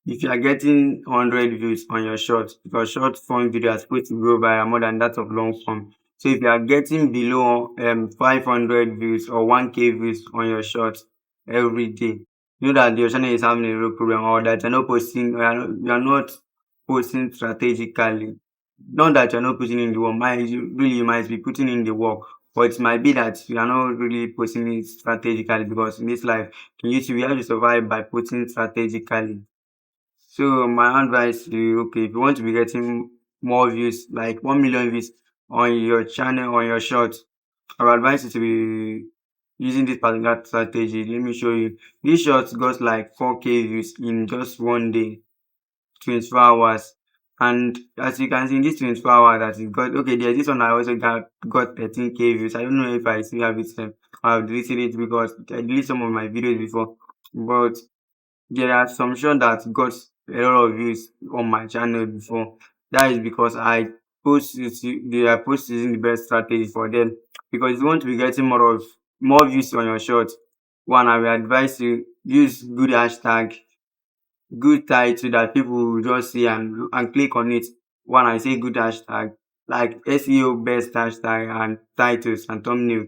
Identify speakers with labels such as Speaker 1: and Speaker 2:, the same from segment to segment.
Speaker 1: if you are getting 100 views on your short, because short form video are supposed to go viral more than that of long form. So if you are getting below 500 views or 1k views on your short every day, you know that your channel is having a real problem, or that you're not posting, or you're not posting strategically. Not that you're not putting in the work, really you might be putting in the work, but it might be that you are not really posting it strategically, because in this life in YouTube you have to survive by putting strategically. So my advice to you, okay, if you want to be getting more views, like 1 million views on your channel, on your short, I would advise you to be using this particular strategy. Let me show you. This short got like 4k views in just one day, 24 hours. And as you can see in this 24 hours that it got, okay, there's this one I also got 13k views. I don't know if I still have it. I've deleted it because I deleted some of my videos before. But there are some shows that got a lot of views on my channel before. That is because they are post using the best strategy for them. Because if you want to be getting more views on your short, one, I will advise you use good hashtag, good title that people will just see and click on it. One, I say good hashtag like SEO best hashtag and titles and thumbnail.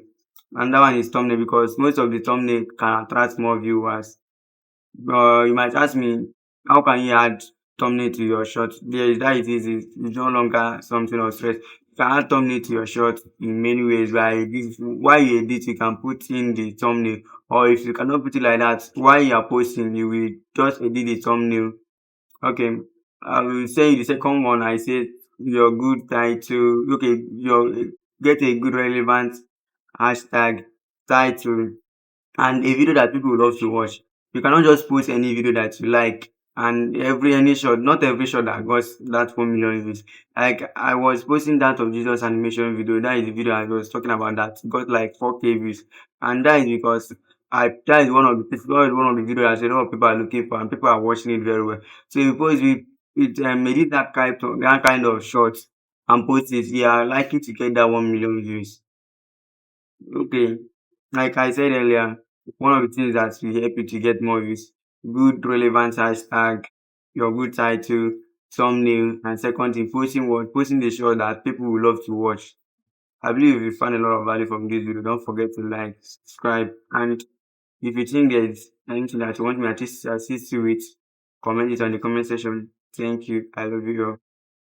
Speaker 1: And that one is thumbnail because most of the thumbnail can attract more viewers. You might ask me, how can you add thumbnail to your short? That is easy. It's no longer something of stress. You can add thumbnail to your short in many ways. While you edit, you can put in the thumbnail. Or if you cannot put it like that, while you are posting, you will just edit the thumbnail. Okay. I will say the second one, I say your good title. Okay, your get a good relevant hashtag title and a video that people will love to watch. You cannot just post any video that you like and any shot, not every shot that got that 1 million views. Like I was posting that of Jesus animation video. That is the video I was talking about that got like 4k views. And that is because that is one of the videos that a lot of people are looking for and people are watching it very well. So if you post edit that kind of shot and post it, you are likely to get that 1 million views. Okay, like I said earlier, one of the things that will help you to get more views, good relevant hashtag, your good title, thumbnail, and second thing, posting the show that people will love to watch. I believe if you found a lot of value from this video, don't forget to like, subscribe, and if you think there's anything that you want me to assist you with, comment it on the comment section. Thank you. I love you all.